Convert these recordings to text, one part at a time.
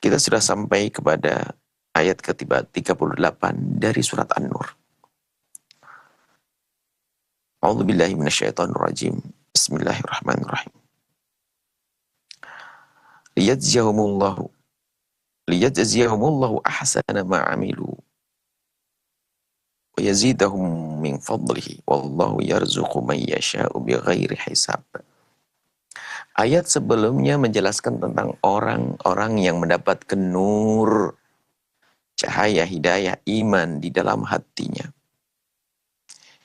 Kita sudah sampai kepada ayat ke-38 dari surat An-Nur. A'udzubillahi minasyaitonirrajim. Bismillahirrahmanirrahim. Liyajziyahumullahu ahsana ma 'amilu wa yazidahum min fadlihi wallahu yarzuqu man yasha'u bighairi hisab. Ayat sebelumnya menjelaskan tentang orang-orang yang mendapatkan nur, cahaya hidayah iman di dalam hatinya,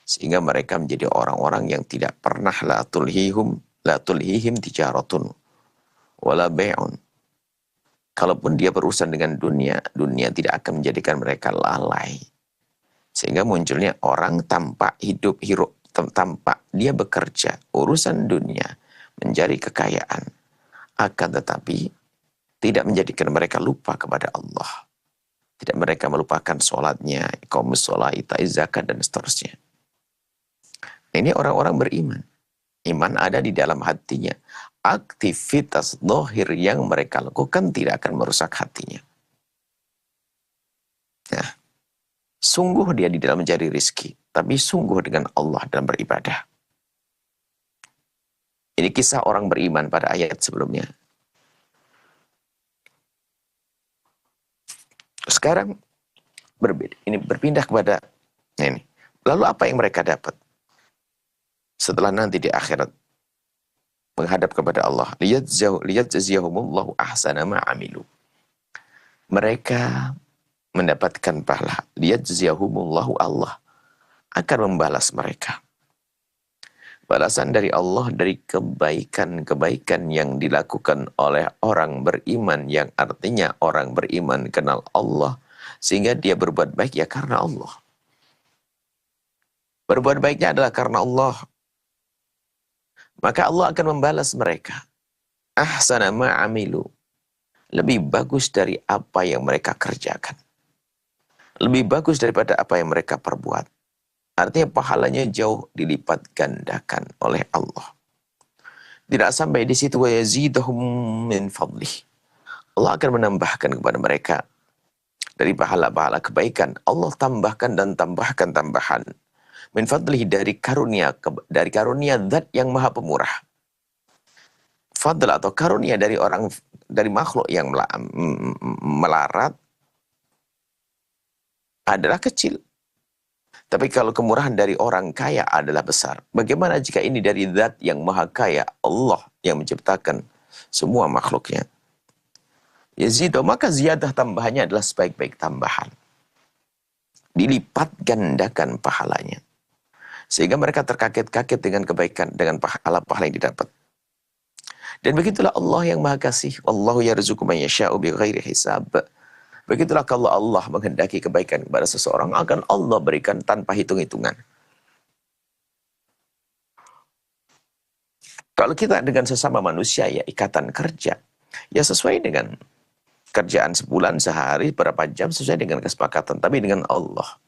sehingga mereka menjadi orang-orang yang tidak pernah la tulhihim tijaratun wala bai'un. Kalaupun dia berurusan dengan dunia, dunia tidak akan menjadikan mereka lalai. Sehingga munculnya orang tanpa tanpa dia bekerja, urusan dunia, mencari kekayaan, akan tetapi tidak menjadikan mereka lupa kepada Allah. Tidak mereka melupakan sholatnya, iqamus sholat, itaiz zakat, dan seterusnya. Ini orang-orang beriman. Iman ada di dalam hatinya. Aktivitas zahir yang mereka lakukan tidak akan merusak hatinya. Nah, sungguh dia di dalam mencari rizki, tapi sungguh dengan Allah dalam beribadah. Ini kisah orang beriman pada ayat sebelumnya. Sekarang berbeda. Ini berpindah kepada ini. Lalu apa yang mereka dapat setelah nanti di akhirat menghadap kepada Allah? Liyajziyahumullahu ahsana ma 'amilu. Mereka mendapatkan pahala. Liyajziyahumullahu, Allah akan membalas mereka. Balasan dari Allah dari kebaikan-kebaikan yang dilakukan oleh orang beriman, yang artinya orang beriman kenal Allah, sehingga dia berbuat baik ya karena Allah. Berbuat baiknya adalah karena Allah. Maka Allah akan membalas mereka. Ahsana ma'amilu. Lebih bagus dari apa yang mereka kerjakan. Lebih bagus daripada apa yang mereka perbuat. Artinya pahalanya jauh dilipat gandakan oleh Allah. Tidak sampai di situ, wa yazidahum min fadlih. Allah akan menambahkan kepada mereka dari pahala-pahala kebaikan. Allah tambahkan dan tambahkan tambahan. Min fadlih, dari karunia zat yang maha pemurah. Fadl atau karunia dari makhluk yang melarat adalah kecil. Tapi kalau kemurahan dari orang kaya adalah besar. Bagaimana jika ini dari zat yang maha kaya, Allah yang menciptakan semua makhluknya? Yazidu, maka ziyadah tambahannya adalah sebaik-baik tambahan. Dilipat gandakan pahalanya. Sehingga mereka terkaget-kaget dengan kebaikan, dengan pahala-pahala yang didapat. Dan begitulah Allah yang maha kasih. Wallahu yarzuqu man yasha'u bighairi hisab. Begitulah kalau Allah menghendaki kebaikan kepada seseorang, akan Allah berikan tanpa hitung-hitungan. Kalau kita dengan sesama manusia, ya ikatan kerja, ya sesuai dengan kerjaan sebulan, sehari, berapa jam, sesuai dengan kesepakatan. Tapi dengan Allah,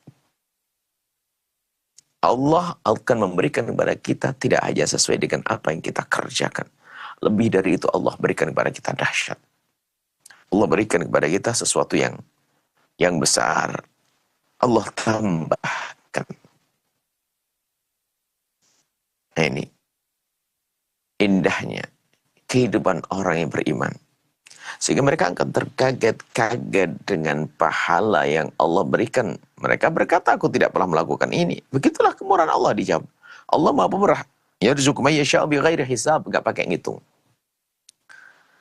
Allah akan memberikan kepada kita tidak hanya sesuai dengan apa yang kita kerjakan. Lebih dari itu, Allah berikan kepada kita dahsyat. Allah berikan kepada kita sesuatu yang besar. Allah tambahkan. Nah, ini indahnya kehidupan orang yang beriman. Sehingga mereka akan terkaget-kaget dengan pahala yang Allah berikan. Mereka berkata, aku tidak pernah melakukan ini. Begitulah kemurahan Allah, dijawab. Allah maha pemurah. Yarzuqu man yasha'u bighairi hisab, enggak pakai ngitung.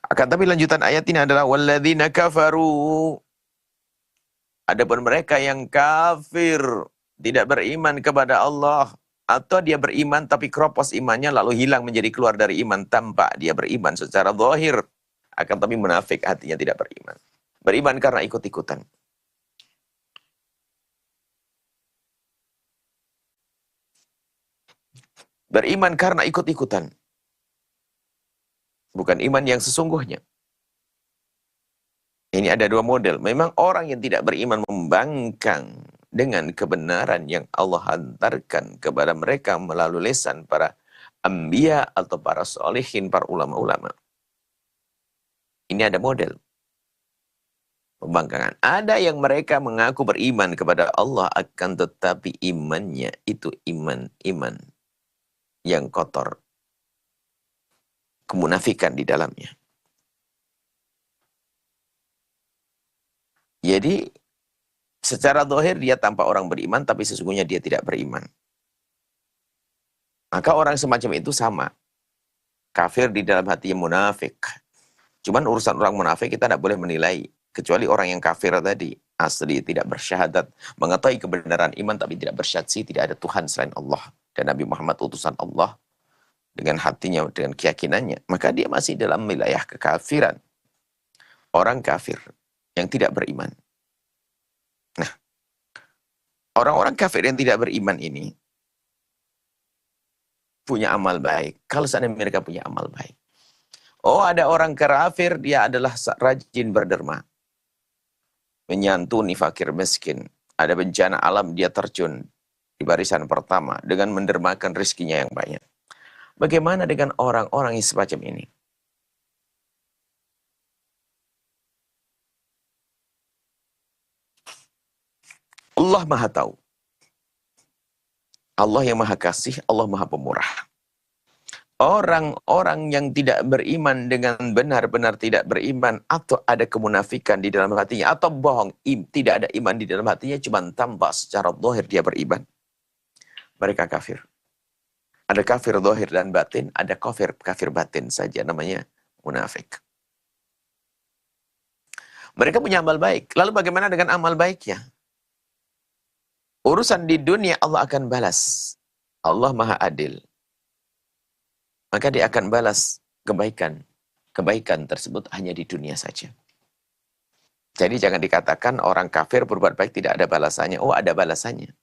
Akan tapi lanjutan ayat ini adalah walladzina kafaru. Adapun mereka yang kafir, tidak beriman kepada Allah, atau dia beriman tapi keropos imannya lalu hilang menjadi keluar dari iman tanpa dia beriman secara zahir, akan tapi munafik, hatinya tidak beriman. Beriman karena ikut-ikutan. Beriman karena ikut-ikutan. Bukan iman yang sesungguhnya. Ini ada dua model. Memang orang yang tidak beriman membangkang dengan kebenaran yang Allah hantarkan kepada mereka melalui lisan para anbiya atau para sholihin, para ulama-ulama. Ini ada model. Pembangkangan. Ada yang mereka mengaku beriman kepada Allah, akan tetapi imannya itu iman yang kotor. Kemunafikan di dalamnya. Jadi, secara zahir dia tampak orang beriman, tapi sesungguhnya dia tidak beriman. Maka orang semacam itu sama. Kafir di dalam hatinya, munafik. Cuman urusan orang munafik kita tidak boleh menilai. Kecuali orang yang kafir tadi. Asli tidak bersyahadat. Mengetahui kebenaran iman tapi tidak bersaksi. Tidak ada Tuhan selain Allah. Dan Nabi Muhammad utusan Allah. Dengan hatinya, dengan keyakinannya. Maka dia masih dalam wilayah kekafiran. Orang kafir yang tidak beriman. Nah, orang-orang kafir yang tidak beriman ini punya amal baik. Kalau seandainya mereka punya amal baik. Oh, ada orang kafir, dia adalah rajin berderma. Menyantuni fakir miskin. Ada bencana alam, dia terjun di barisan pertama dengan mendermakan rezekinya yang banyak. Bagaimana dengan orang-orang yang semacam ini? Allah Maha Tahu. Allah yang Maha Kasih, Allah Maha Pemurah. Orang-orang yang tidak beriman dengan benar-benar tidak beriman, atau ada kemunafikan di dalam hatinya, atau bohong, tidak ada iman di dalam hatinya, cuma tampak secara zahir dia beriman. Mereka kafir. Ada kafir zahir dan batin, ada kafir batin saja, namanya munafik. Mereka punya amal baik. Lalu bagaimana dengan amal baiknya? Urusan di dunia Allah akan balas. Allah Maha Adil. Maka dia akan balas kebaikan. Kebaikan tersebut hanya di dunia saja. Jadi jangan dikatakan orang kafir berbuat baik tidak ada balasannya. Oh, ada balasannya.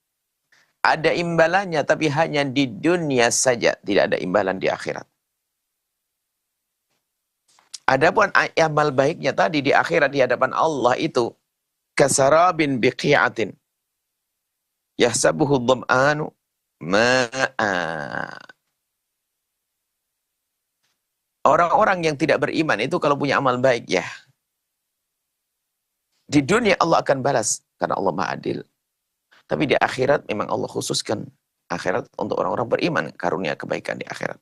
Ada imbalannya, tapi hanya di dunia saja. Tidak ada imbalan di akhirat. Adapun amal baiknya tadi di akhirat di hadapan Allah itu kasarabin biqi'atin yahsabuhu dham'anu ma'a. Orang-orang yang tidak beriman itu kalau punya amal baik ya, di dunia Allah akan balas karena Allah Maha Adil. Tapi di akhirat memang Allah khususkan akhirat untuk orang-orang beriman, karunia kebaikan di akhirat.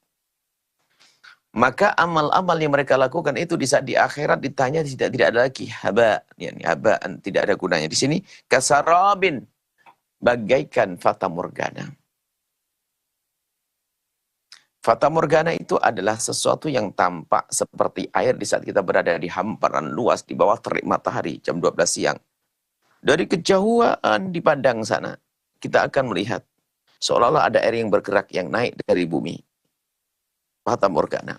Maka amal-amal yang mereka lakukan itu di saat di akhirat ditanya tidak ada lagi haba, yani habaan, tidak ada gunanya. Di sini kasarabin, bagaikan fata morgana. Fata morgana itu adalah sesuatu yang tampak seperti air di saat kita berada di hamparan luas di bawah terik matahari jam 12 siang. Dari kejauhan di padang sana, kita akan melihat seolah-olah ada air yang bergerak yang naik dari bumi. Fata morgana.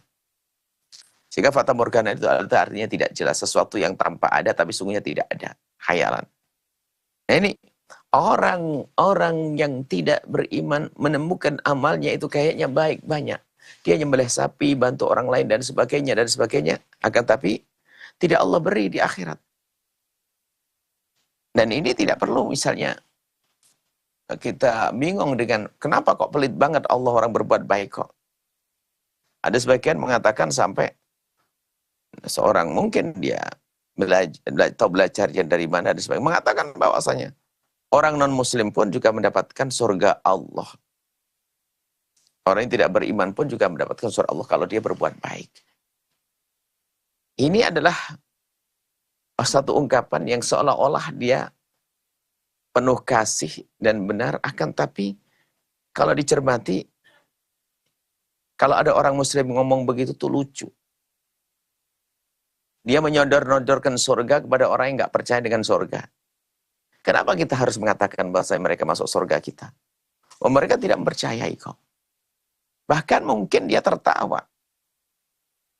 Sehingga fata morgana itu artinya tidak jelas, sesuatu yang tampak ada tapi sungguhnya tidak ada. Khayalan. Nah ini, orang-orang yang tidak beriman menemukan amalnya itu kayaknya baik banyak. Dia nyembelih sapi, bantu orang lain dan sebagainya. Akan tapi tidak Allah beri di akhirat. Dan ini tidak perlu misalnya kita bingung dengan kenapa kok pelit banget Allah orang berbuat baik kok. Ada sebagian mengatakan sampai seorang mungkin dia belajar dari mana, ada sebagian mengatakan bahwasanya orang non-muslim pun juga mendapatkan surga Allah. Orang yang tidak beriman pun juga mendapatkan surga Allah kalau dia berbuat baik. Ini adalah satu ungkapan yang seolah-olah dia penuh kasih dan benar, akan tapi kalau dicermati, kalau ada orang muslim ngomong begitu tuh lucu. Dia menyodor-nodorkan surga kepada orang yang nggak percaya dengan surga. Kenapa kita harus mengatakan bahwa mereka masuk surga kita? Oh, mereka tidak mempercayai kok. Bahkan mungkin dia tertawa.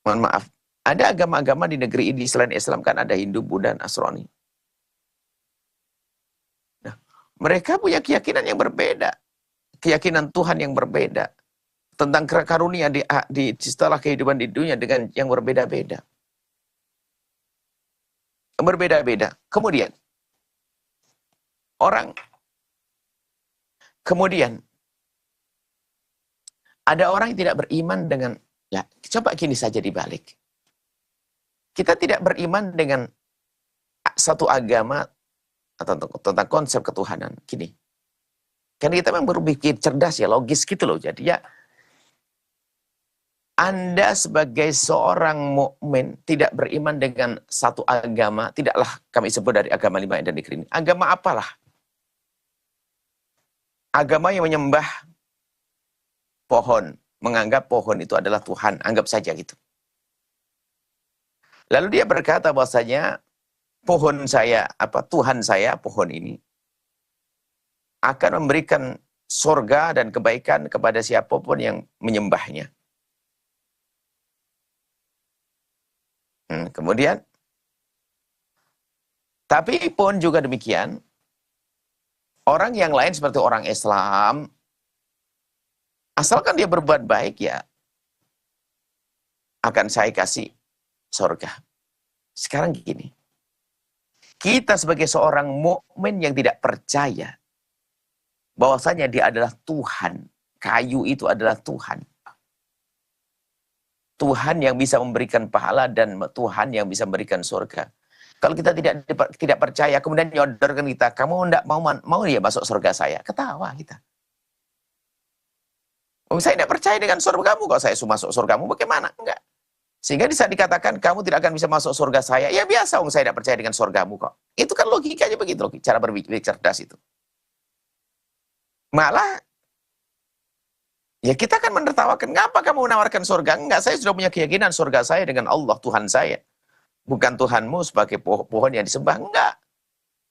Mohon maaf, ada agama-agama di negeri ini selain Islam, kan ada Hindu, Buddha, Nasrani. Nah, mereka punya keyakinan yang berbeda. Keyakinan Tuhan yang berbeda. Tentang karunia di setelah kehidupan di dunia dengan yang berbeda-beda. Berbeda-beda. Kemudian ada orang yang tidak beriman dengan, ya coba gini saja dibalik. Kita tidak beriman dengan satu agama atau tentang konsep ketuhanan. Gini, kan kita memang berpikir cerdas ya, logis gitu loh. Jadi ya, Anda sebagai seorang mukmin tidak beriman dengan satu agama, tidaklah kami sebut dari agama 5 dan negeri ini. Agama apalah? Agama yang menyembah pohon, menganggap pohon itu adalah Tuhan, anggap saja gitu. Lalu dia berkata bahwasanya pohon saya, Tuhan saya, pohon ini akan memberikan surga dan kebaikan kepada siapapun yang menyembahnya. Kemudian, tapi pun juga demikian, orang yang lain seperti orang Islam, asalkan dia berbuat baik ya, akan saya kasih surga. Sekarang gini, kita sebagai seorang mukmin yang tidak percaya bahwasanya dia adalah Tuhan, kayu itu adalah Tuhan. Tuhan yang bisa memberikan pahala dan Tuhan yang bisa memberikan surga. Kalau kita tidak percaya, kemudian nyodorkan kita, kamu tidak mau dia masuk surga saya, ketawa kita. Saya tidak percaya dengan surgamu, kalau saya masuk surgamu bagaimana? Enggak. Sehingga bisa dikatakan kamu tidak akan bisa masuk surga saya. Ya biasa, saya tidak percaya dengan surgamu kok. Itu kan logikanya begitu, cara berpikir cerdas itu. Malah ya kita kan menertawakan, ngapa kamu menawarkan surga? Enggak, saya sudah punya keyakinan surga saya dengan Allah, Tuhan saya. Bukan Tuhanmu sebagai pohon yang disembah, enggak.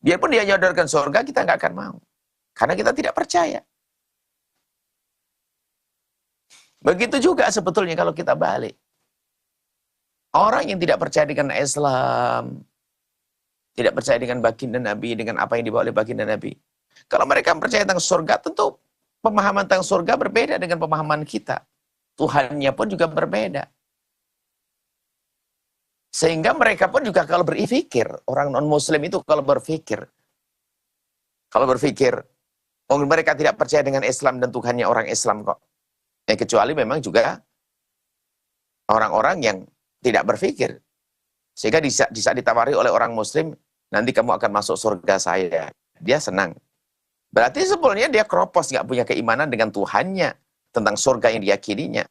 Biarpun dia nyodorkan surga, kita enggak akan mau. Karena kita tidak percaya. Begitu juga sebetulnya kalau kita balik. Orang yang tidak percaya dengan Islam, tidak percaya dengan baginda Nabi, dengan apa yang dibawa oleh baginda Nabi. Kalau mereka percaya tentang surga, tentu pemahaman tentang surga berbeda dengan pemahaman kita. Tuhannya pun juga berbeda. Sehingga mereka pun juga kalau berpikir, orang non-muslim itu kalau berpikir, mereka tidak percaya dengan Islam dan Tuhannya orang Islam kok. Kecuali memang juga orang-orang yang tidak berpikir. Sehingga bisa ditawari oleh orang muslim, nanti kamu akan masuk surga saya. Dia senang. Berarti sebetulnya dia keropos, nggak punya keimanan dengan Tuhannya, tentang surga yang diyakininya.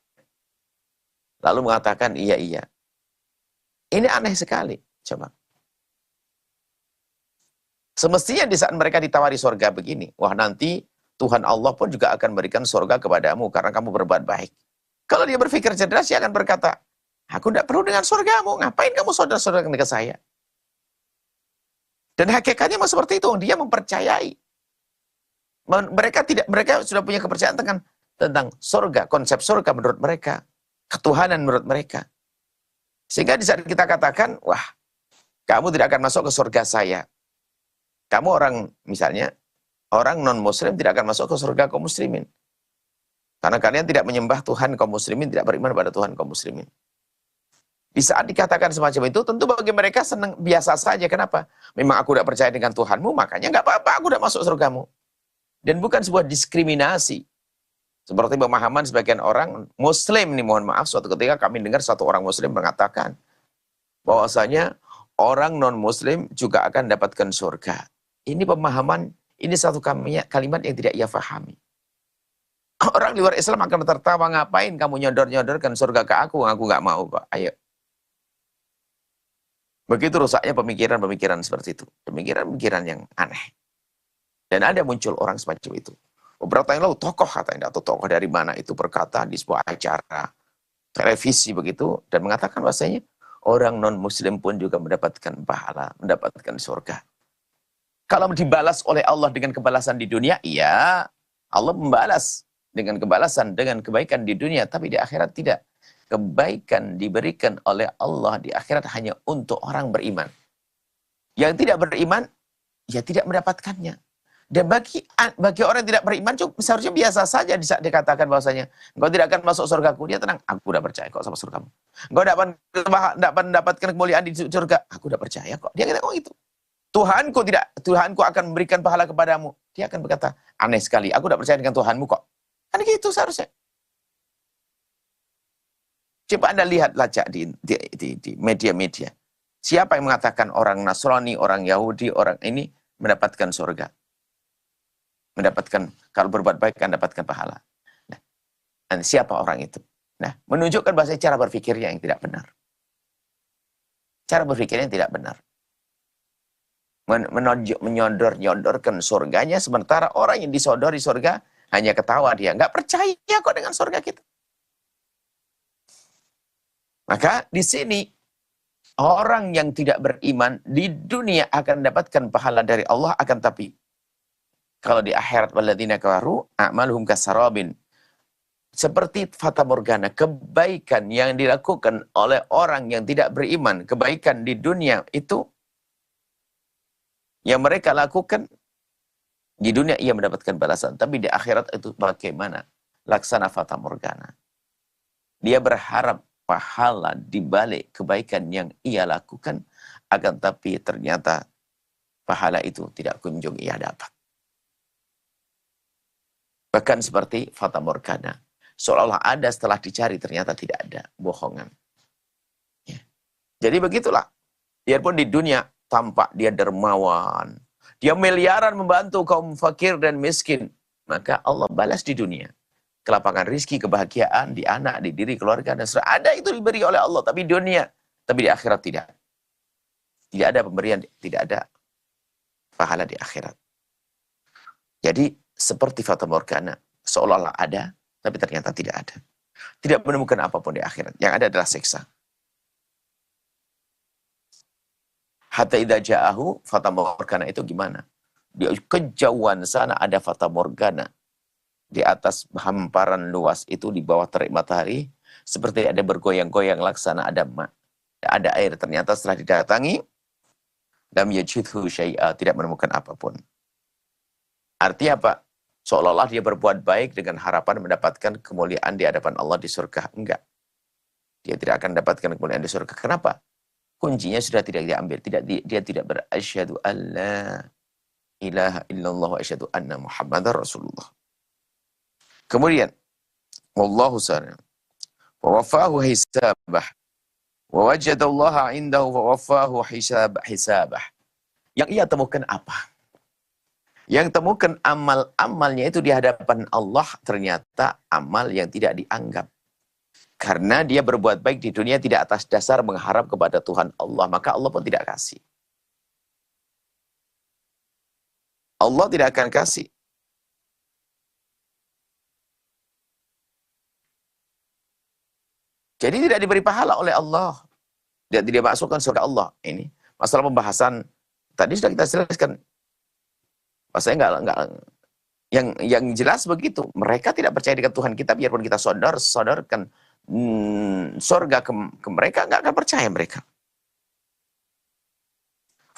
Lalu mengatakan, iya. Ini aneh sekali. Coba. Semestinya di saat mereka ditawari surga begini, wah nanti Tuhan Allah pun juga akan berikan surga kepadamu karena kamu berbuat baik. Kalau dia berpikir cerdas, dia akan berkata, aku tidak perlu dengan surgamu, ngapain kamu saudara-saudara dengan saya? Dan hakikatnya seperti itu, dia mempercayai. Mereka sudah punya kepercayaan tentang surga, konsep surga menurut mereka, ketuhanan menurut mereka. Sehingga di saat kita katakan, wah, kamu tidak akan masuk ke surga saya. Kamu misalnya, orang non-muslim tidak akan masuk ke surga kaum muslimin. Karena kalian tidak menyembah Tuhan kaum muslimin, tidak beriman pada Tuhan kaum muslimin. Di saat dikatakan semacam itu, tentu bagi mereka senang biasa saja. Kenapa? Memang aku tidak percaya dengan Tuhanmu, makanya nggak apa-apa, aku tidak masuk surgamu. Dan bukan sebuah diskriminasi. Seperti pemahaman sebagian orang muslim, nih mohon maaf, suatu ketika kami dengar satu orang muslim mengatakan bahwasanya orang non-muslim juga akan dapatkan surga. Ini pemahaman, ini satu kalimat yang tidak ia fahami. Orang di luar Islam akan tertawa, ngapain kamu nyodor-nyodorkan surga ke aku nggak mau kok, ayo. Begitu rusaknya pemikiran-pemikiran seperti itu. Pemikiran-pemikiran yang aneh. Dan ada muncul orang semacam itu. Beberapa tahun lalu tokoh katanya, atau tokoh dari mana itu berkata di sebuah acara televisi begitu, dan mengatakan bahwasanya orang non-muslim pun juga mendapatkan pahala, mendapatkan surga. Kalau dibalas oleh Allah dengan kebalasan di dunia, iya, Allah membalas dengan kebalasan, dengan kebaikan di dunia, tapi di akhirat tidak. Kebaikan diberikan oleh Allah di akhirat hanya untuk orang beriman. Yang tidak beriman, ya tidak mendapatkannya. Dan bagi orang yang tidak beriman, seharusnya biasa saja dikatakan bahwasanya engkau tidak akan masuk surgaku. Dia tenang, aku udah percaya kok sama surgamu. Engkau dapat mendapatkan kemuliaan di surga, aku udah percaya kok. Dia kata, oh itu. Tuhanku akan memberikan pahala kepadamu. Dia akan berkata, aneh sekali, aku udah percaya dengan Tuhanmu kok. Kan gitu seharusnya. Coba Anda lihat lacak di media-media. Siapa yang mengatakan orang Nasrani, orang Yahudi, orang ini mendapatkan surga? Mendapatkan, kalau berbuat baik akan mendapatkan pahala. Nah, dan siapa orang itu? Nah, menunjukkan bahasa cara berpikirnya yang tidak benar. Cara berpikirnya yang tidak benar. Menyodorkan surganya, sementara orang yang disodori surga hanya ketawa dia. Nggak percaya kok dengan surga kita. Maka di sini orang yang tidak beriman di dunia akan mendapatkan pahala dari Allah, akan tapi kalau di akhirat walladzina kafaru a'maluhum kasarabin, seperti fata morgana, kebaikan yang dilakukan oleh orang yang tidak beriman, kebaikan di dunia itu yang mereka lakukan di dunia ia mendapatkan balasan, tapi di akhirat itu bagaimana? Laksana fata morgana. Dia berharap pahala di balik kebaikan yang ia lakukan, akan tapi ternyata pahala itu tidak kunjung ia dapat. Bahkan seperti fata morgana, seolah-olah ada setelah dicari ternyata tidak ada, bohongan. Ya. Jadi begitulah, biarpun di dunia tampak dia dermawan, dia miliaran membantu kaum fakir dan miskin, maka Allah balas di dunia. Kelapangan rizki, kebahagiaan di anak, di diri, keluarga, dan seterusnya. Ada itu diberi oleh Allah, tapi di dunia, tapi di akhirat tidak. Tidak ada pemberian, tidak ada pahala di akhirat. Jadi seperti fata morgana, seolah-olah ada, tapi ternyata tidak ada. Tidak menemukan apapun di akhirat. Yang ada adalah siksa. Hatta idza ja'ahu, fata morgana itu gimana? Di kejauhan sana ada fata morgana. Di atas hamparan luas itu, di bawah terik matahari, seperti ada bergoyang-goyang laksana ada air. Ternyata setelah didatangi, lam yajidhu syai'a, tidak menemukan apapun. Artinya apa? Seolah-olah dia berbuat baik dengan harapan mendapatkan kemuliaan di hadapan Allah di surga. Enggak. Dia tidak akan mendapatkan kemuliaan di surga. Kenapa? Kuncinya sudah tidak diambil. Dia tidak berasyhadu alla ilaha illallah wa asyhadu anna Muhammadar Rasulullah. Kemudian, wallahu sa'ala, wa wafahu hisabah, wa wajadallaha indahu wa wafahu hisabah. Yang ia temukan apa? Yang temukan amal-amalnya itu di hadapan Allah, ternyata amal yang tidak dianggap. Karena dia berbuat baik di dunia tidak atas dasar mengharap kepada Tuhan Allah, maka Allah pun tidak kasih. Allah tidak akan kasih. Jadi tidak diberi pahala oleh Allah. Dia tidak masukkan surga Allah. Ini masalah pembahasan tadi sudah kita jelaskan. Maksudnya yang jelas begitu. Mereka tidak percaya dengan Tuhan kita, biarpun kita sodorkan surga ke mereka, nggak akan percaya mereka.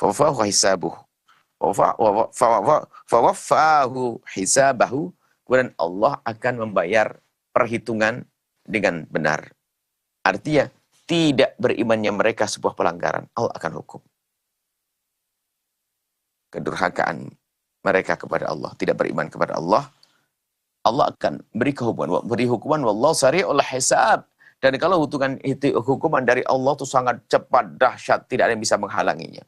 Fawafahu hisabuhu. Fawafahu hisabahu. Kemudian Allah akan membayar perhitungan dengan benar. Artinya, tidak berimannya mereka sebuah pelanggaran. Allah akan hukum. Kedurhakaan mereka kepada Allah, tidak beriman kepada Allah, Allah akan beri hukuman. Wallahu sari'ul hisab. Dan kalau hukuman dari Allah itu sangat cepat, dahsyat, tidak ada yang bisa menghalanginya.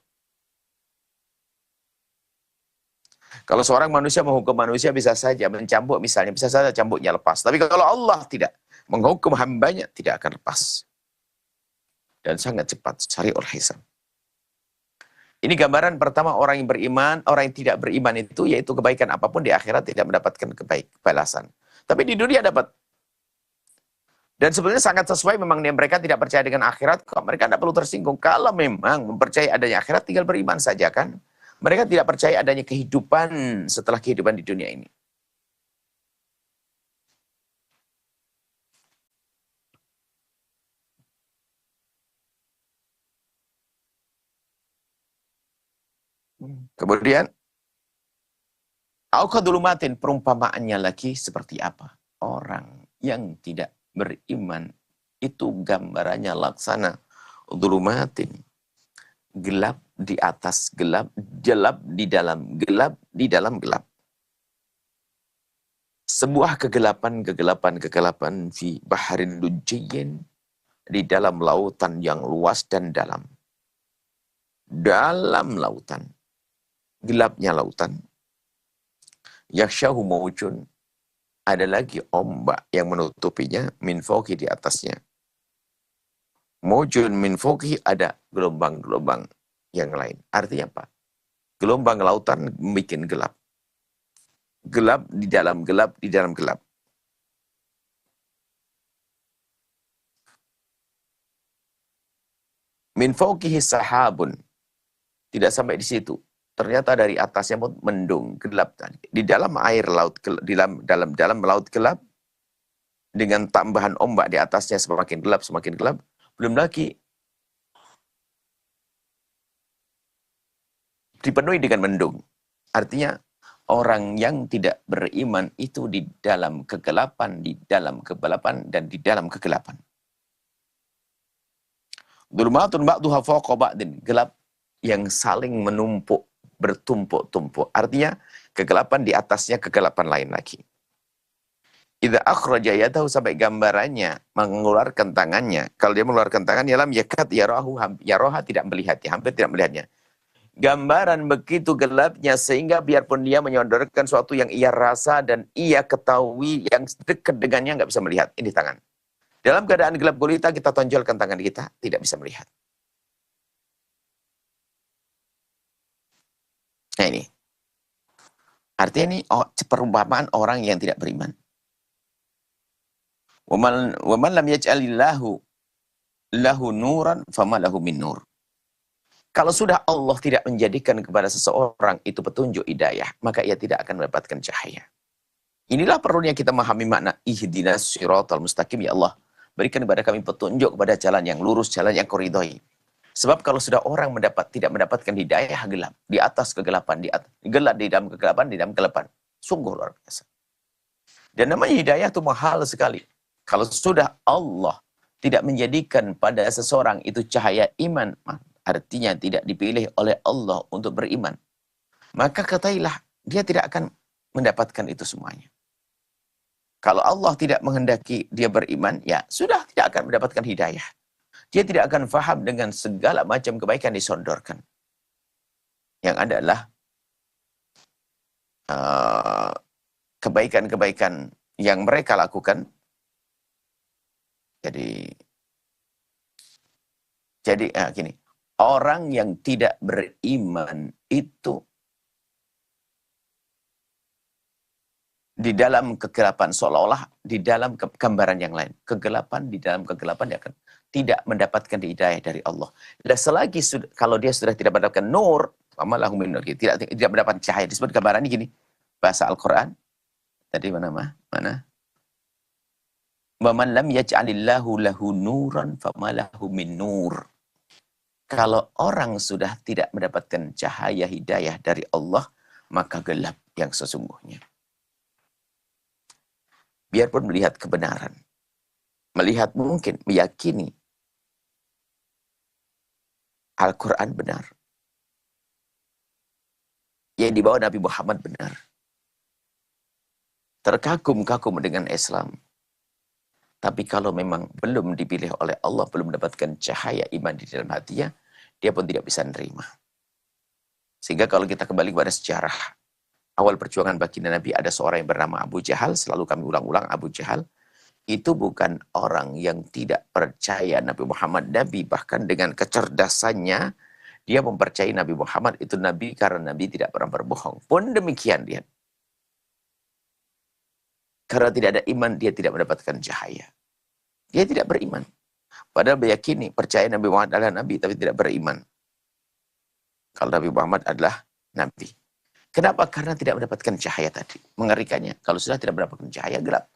Kalau seorang manusia menghukum manusia bisa saja mencambuk misalnya, bisa saja cambuknya lepas. Tapi kalau Allah tidak menghukum hambanya, tidak akan lepas. Dan sangat cepat, sari'ul hisab. Ini gambaran pertama orang yang beriman, orang yang tidak beriman itu, yaitu kebaikan apapun di akhirat tidak mendapatkan balasan. Tapi di dunia dapat. Dan sebenarnya sangat sesuai, memang mereka tidak percaya dengan akhirat, kok mereka tidak perlu tersinggung. Kalau memang mempercayai adanya akhirat, tinggal beriman saja kan. Mereka tidak percaya adanya kehidupan setelah kehidupan di dunia ini. Kemudian, Al-Qadulumatin, perumpamaannya lagi seperti apa? Orang yang tidak beriman, itu gambarannya laksana Dulumatin. Gelap di atas gelap, gelap di dalam gelap, di dalam gelap. Sebuah kegelapan fi baharin lujiyyin, di dalam lautan yang luas dan dalam. dalam lautan, gelapnya lautan, yakshahu mawjun, ada lagi ombak yang menutupinya, min fawqi, di atasnya. Mawjun min fawqi, ada gelombang-gelombang yang lain. Artinya apa? Gelombang lautan membuat gelap. Gelap di dalam gelap, di dalam gelap. Min fawqihi sahabun. Tidak sampai di situ. Ternyata dari atasnya pun mendung, gelap tadi. Di dalam air laut, di dalam laut gelap, dengan tambahan ombak di atasnya semakin gelap, semakin gelap. Belum lagi dipenuhi dengan mendung. Artinya orang yang tidak beriman itu di dalam kegelapan, dan di dalam kegelapan. Dhulumatun ba'duha fawqa ba'din, gelap yang saling menumpuk, bertumpuk-tumpuk. Artinya kegelapan di atasnya kegelapan lain lagi. Idza akhraja yadahu, sampai gambarannya mengeluarkan tangannya. Kalau dia mengeluarkan tangannya, lam yakad yaroha, tidak melihatnya, hampir tidak melihatnya. Gambaran begitu gelapnya sehingga biarpun dia menyodorkan sesuatu yang ia rasa dan ia ketahui yang dekat dengannya, nggak bisa melihat. Ini tangan. Dalam keadaan gelap gulita, kita tonjolkan tangan kita, tidak bisa melihat. Nah ini. Artinya ini perumpamaan orang yang tidak beriman. Wa man lam yaj'alillahu lahu nuran fama lahu min nur. Kalau sudah Allah tidak menjadikan kepada seseorang itu petunjuk hidayah, maka ia tidak akan mendapatkan cahaya. Inilah perlunya kita memahami makna ihdinas siratal mustaqim, ya Allah. Berikan kepada kami petunjuk kepada jalan yang lurus, jalan yang kau ridhoi. Sebab kalau sudah orang tidak mendapatkan hidayah, gelap di atas kegelapan, gelap di dalam kegelapan, di dalam kegelapan. Sungguh luar biasa. Dan namanya hidayah itu mahal sekali. Kalau sudah Allah tidak menjadikan pada seseorang itu cahaya iman, artinya tidak dipilih oleh Allah untuk beriman, maka katailah dia tidak akan mendapatkan itu semuanya. Kalau Allah tidak menghendaki dia beriman, ya sudah, tidak akan mendapatkan hidayah. Dia tidak akan faham dengan segala macam kebaikan disodorkan. Yang adalah kebaikan-kebaikan yang mereka lakukan. Jadi gini, orang yang tidak beriman itu di dalam kegelapan, seolah-olah di dalam gambaran yang lain. Kegelapan, di dalam kegelapan dia akan tidak mendapatkan hidayah dari Allah. Dan selagi kalau dia sudah tidak mendapatkan nur, tidak mendapatkan cahaya. Disebut gambarannya gini, bahasa Al-Quran. Tadi mana? Waman lam yaj'alillahu lahu nuran fama lahu min nur. Kalau orang sudah tidak mendapatkan cahaya hidayah dari Allah, maka gelap yang sesungguhnya. Biarpun melihat kebenaran, melihat mungkin, meyakini Al-Quran benar, yang dibawa Nabi Muhammad benar, terkagum-kagum dengan Islam. Tapi kalau memang belum dipilih oleh Allah, belum mendapatkan cahaya iman di dalam hatinya, dia pun tidak bisa menerima. Sehingga kalau kita kembali kepada sejarah awal perjuangan baginda Nabi, ada seorang yang bernama Abu Jahal. Selalu kami ulang-ulang, Abu Jahal itu bukan orang yang tidak percaya Nabi Muhammad Nabi. Bahkan dengan kecerdasannya, dia mempercayai Nabi Muhammad itu Nabi karena Nabi tidak pernah berbohong. Pun demikian dia. Karena tidak ada iman, dia tidak mendapatkan cahaya. Dia tidak beriman. Padahal meyakini, percaya Nabi Muhammad adalah Nabi, tapi tidak beriman. Kalau Nabi Muhammad adalah Nabi. Kenapa? Karena tidak mendapatkan cahaya tadi. Mengerikannya, kalau sudah tidak mendapatkan cahaya, gelap.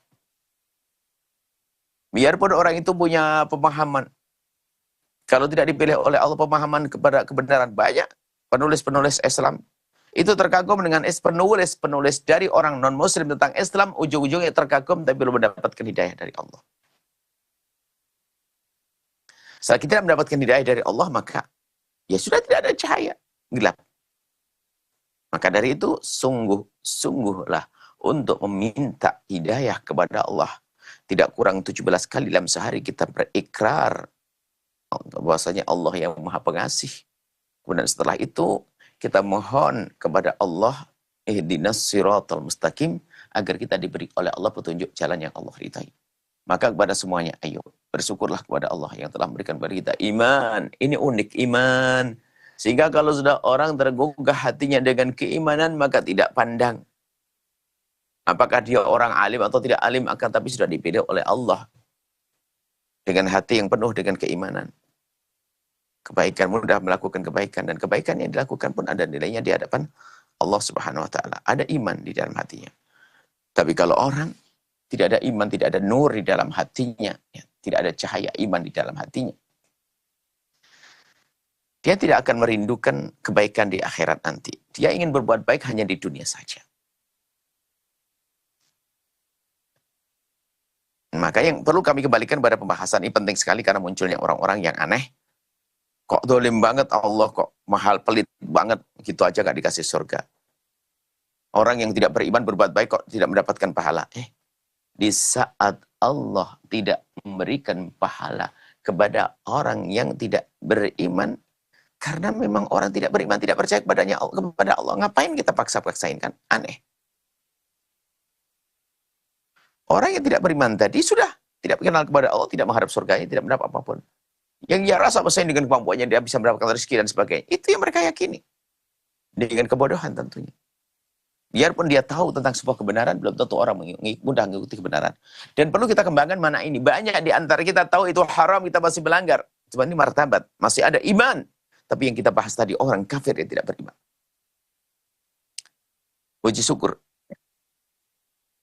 Biarpun orang itu punya pemahaman, kalau tidak dipilih oleh Allah pemahaman kepada kebenaran, banyak penulis-penulis Islam itu terkagum dengan penulis-penulis dari orang non-muslim tentang Islam, ujung-ujungnya terkagum tapi belum mendapatkan hidayah dari Allah. Saat kita tidak mendapatkan hidayah dari Allah, maka ya sudah tidak ada cahaya, gelap. Maka dari itu sungguhlah untuk meminta hidayah kepada Allah. Tidak kurang 17 kali dalam sehari kita berikrar bahwasanya Allah yang Maha Pengasih, Kemudian setelah itu kita mohon kepada Allah, ihdinas siratal mustaqim, agar kita diberi oleh Allah petunjuk jalan yang Allah ridhai. Maka kepada semuanya, ayo bersyukurlah kepada Allah yang telah memberikan kepada kita iman. Ini unik iman. Sehingga kalau sudah orang tergugah hatinya dengan keimanan, maka tidak pandang apakah dia orang alim atau tidak alim, akan tapi sudah dipilih oleh Allah dengan hati yang penuh dengan keimanan. Kebaikan, mudah melakukan kebaikan, dan kebaikan yang dilakukan pun ada nilainya di hadapan Allah Subhanahu wa taala. Ada iman di dalam hatinya. Tapi kalau orang tidak ada iman, tidak ada nur di dalam hatinya, ya, tidak ada cahaya iman di dalam hatinya, dia tidak akan merindukan kebaikan di akhirat nanti. Dia ingin berbuat baik hanya di dunia saja. Maka yang perlu kami kembalikan pada pembahasan ini penting sekali, karena munculnya orang-orang yang aneh. Kok dolim banget Allah, kok mahal pelit banget, gitu aja gak dikasih surga. Orang yang tidak beriman berbuat baik kok tidak mendapatkan pahala. Di saat Allah tidak memberikan pahala kepada orang yang tidak beriman, karena memang orang tidak beriman, tidak percaya kepada Allah, ngapain kita paksa-paksain, kan? Aneh. Orang yang tidak beriman tadi sudah tidak kenal kepada Allah, tidak mengharap surganya, tidak mendapat apapun. Yang dia rasa bersaing dengan kemampuannya, dia bisa mendapatkan rezeki dan sebagainya. Itu yang mereka yakini. Dengan kebodohan tentunya. Biarpun dia tahu tentang sebuah kebenaran, belum tentu orang mudah mengikuti kebenaran. Dan perlu kita kembangkan mana ini. Banyak di antara kita tahu itu haram, kita masih melanggar. Cuma ini martabat, masih ada iman. Tapi yang kita bahas tadi, orang kafir yang tidak beriman. Puji syukur.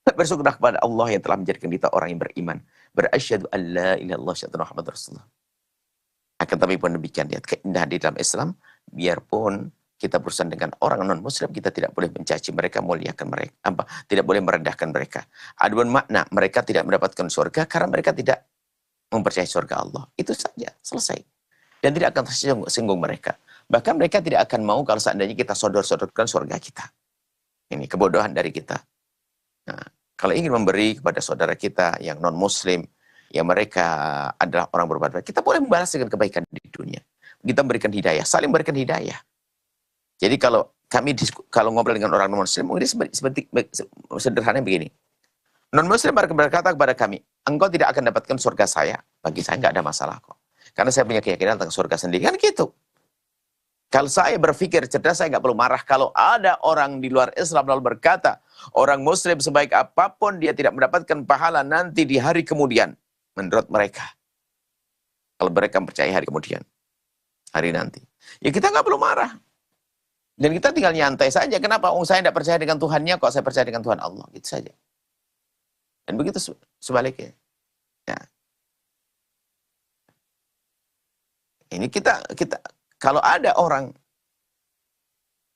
Bersyukurlah kepada Allah yang telah menjadikan kita orang yang beriman. Berasyhadu an la ilaha illallah wa Muhammad Rasulullah. Akan tapi pun demikian, lihat keindahan di dalam Islam, biarpun kita berurusan dengan orang non-muslim, kita tidak boleh mencaci mereka, muliakan mereka, tidak boleh merendahkan mereka. Adapun makna, mereka tidak mendapatkan surga karena mereka tidak mempercayai surga Allah. Itu saja, selesai. Dan tidak akan tersinggung mereka. Bahkan mereka tidak akan mau kalau seandainya kita sodor-sodorkan surga kita. Ini kebodohan dari kita. Nah, kalau ingin memberi kepada saudara kita yang non-muslim, yang mereka adalah orang berbuat baik, kita boleh membalas dengan kebaikan di dunia. Kita memberikan hidayah, saling memberikan hidayah. Jadi kalau kalau ngobrol dengan orang non-muslim, mungkin seperti sederhana begini. Non-muslim berkata kepada kami, engkau tidak akan dapatkan surga saya. Bagi saya nggak ada masalah kok. Karena saya punya keyakinan tentang surga sendiri. Kan gitu. Kalau saya berpikir cerdas, saya nggak perlu marah. Kalau ada orang di luar Islam lalu berkata, orang muslim sebaik apapun, dia tidak mendapatkan pahala nanti di hari kemudian. Menurut mereka. Kalau mereka percaya hari kemudian. Hari nanti. Ya kita nggak perlu marah. Dan kita tinggal nyantai saja. Kenapa? Saya tidak percaya dengan Tuhannya, kok saya percaya dengan Tuhan Allah. Gitu saja. Dan begitu sebaliknya. Ya. Ini kita kalau ada orang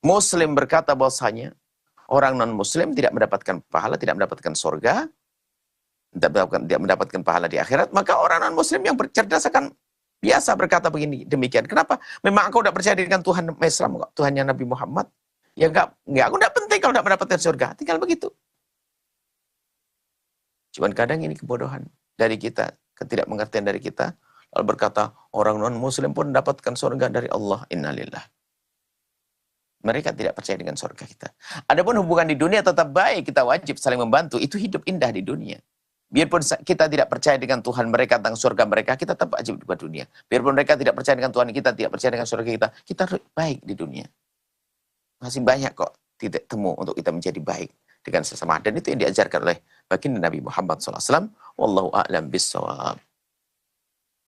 Muslim berkata bahwasanya orang non-Muslim tidak mendapatkan pahala, tidak mendapatkan surga, tidak mendapatkan pahala di akhirat, maka orang non-Muslim yang cerdas akan biasa berkata begini, demikian. Kenapa? Memang aku tidak percaya dengan Tuhan Islam, Tuhannya Nabi Muhammad. Ya enggak, aku tidak penting kalau tidak mendapatkan surga. Tinggal begitu. Cuman kadang ini kebodohan dari kita, ketidakmengertian dari kita, lalu berkata, orang non-Muslim pun mendapatkan surga dari Allah. Innalillah. Mereka tidak percaya dengan surga kita. Adapun hubungan di dunia tetap baik, kita wajib saling membantu. Itu hidup indah di dunia. Biarpun kita tidak percaya dengan Tuhan mereka, tentang surga mereka, kita tetap wajib di dunia. Biarpun mereka tidak percaya dengan Tuhan kita, tidak percaya dengan surga kita baik di dunia. Masih banyak kok titik temu untuk kita menjadi baik dengan sesama. Dan itu yang diajarkan oleh baginda Nabi Muhammad SAW. Wallahu a'lam bissawab.